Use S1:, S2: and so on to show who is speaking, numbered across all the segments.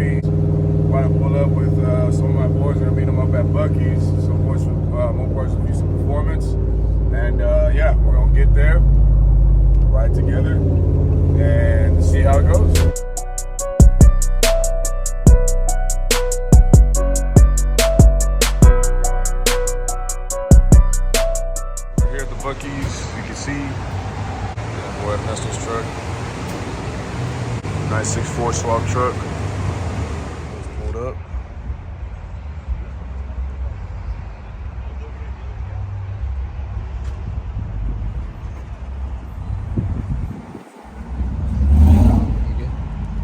S1: me. About to pull up with some of my boys. Gonna meet them up at Buc-ee's. Some boys from more boys from Houston Performance. And yeah, we're gonna get there, ride together, and see how it goes. We're here at the Buc-ee's. You can see, boy, Ernesto's truck. Nice 6'4" swap truck. It's pulled up.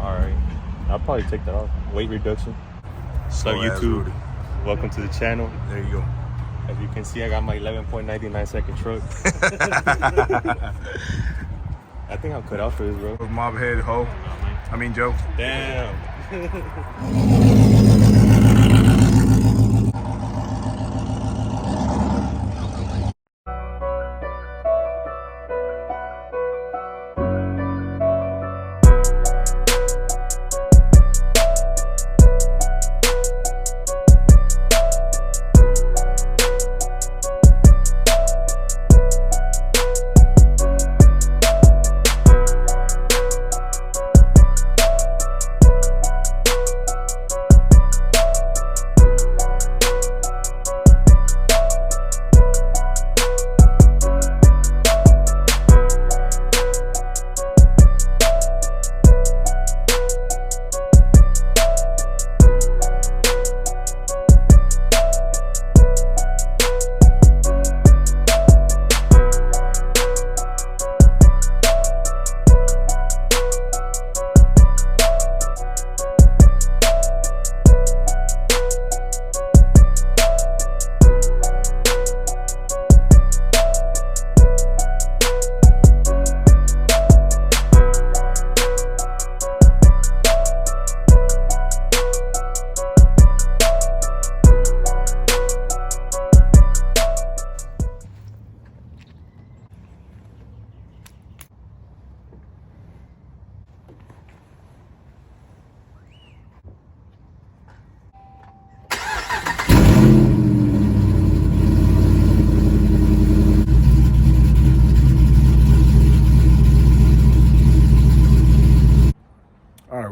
S2: Alright. I'll probably take that off. Weight reduction. So YouTube, Rudy. Welcome to the channel.
S1: There you go.
S2: As you can see, I got my 11.99 second truck. I think I'm cut out for this, bro.
S1: Mob head Ho. I mean Joe.
S2: Damn.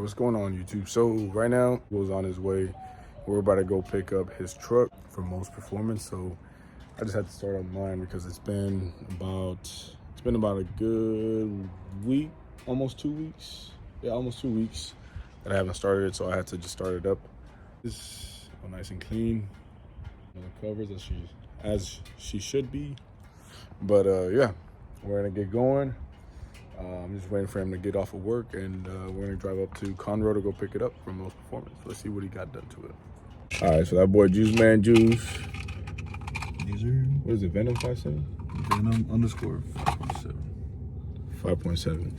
S1: What's going on, YouTube? So right now goes on his way. We're about to go pick up his truck for Most Performance. So I just had to start on mine because it's been about a good week, almost 2 weeks. Yeah, almost 2 weeks that I haven't started it, so I had to just start it up. It's all nice and clean on the covers as she should be. But yeah, we're gonna get going. I'm just waiting for him to get off of work, and we're gonna drive up to Conroe to go pick it up from Most Performance. Let's see what he got done to it. All right, so that boy Juice Man Juice. What is it, Venom 5.7?
S3: Venom _ 5.7.
S1: 5.7.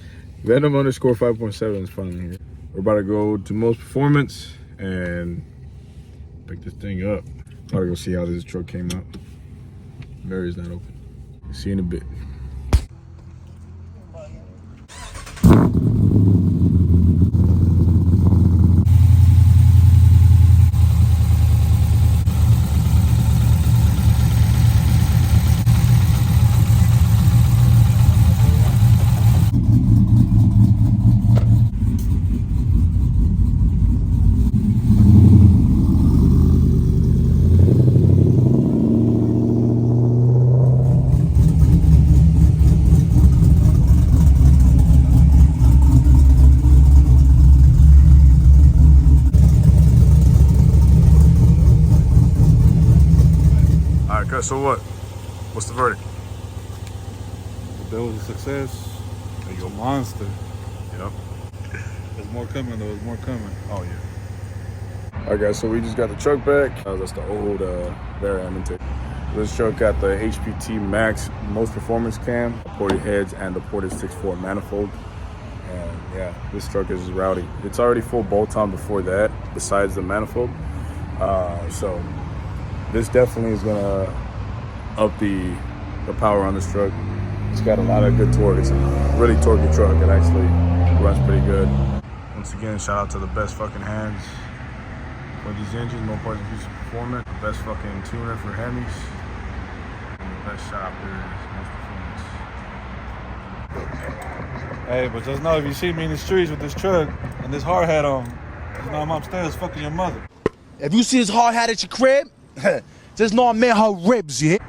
S1: Venom _ 5.7 is finally here. We're about to go to Most Performance and pick this thing up. About to go see how this truck came out. Mary's not open. See you in a bit. So what? What's the verdict?
S3: The bill was a success.
S1: There you go.
S3: Monster.
S1: Yep.
S3: There's more coming though. There's more coming.
S1: Oh yeah. All right, guys. So we just got the truck back. That's the old Variant intake. This truck got the HPT Max Most Performance cam, ported heads, and the ported 6.4 manifold. And yeah, this truck is rowdy. It's already full bolt-on before that, besides the manifold. So this definitely is gonna up the power on this truck. It's got a lot of good torque. It's a really torquey truck. It actually runs pretty good. Once again, shout out to the best fucking hands for these engines, more parts and pieces of performance. The best fucking tuner for Hemis. And the best shop there is most performance.
S3: Hey, but just know if you see me in the streets with this truck and this hard hat on, you know I'm upstairs fucking your mother.
S4: If you see this hard hat at your crib, just know I meant her ribs, yeah?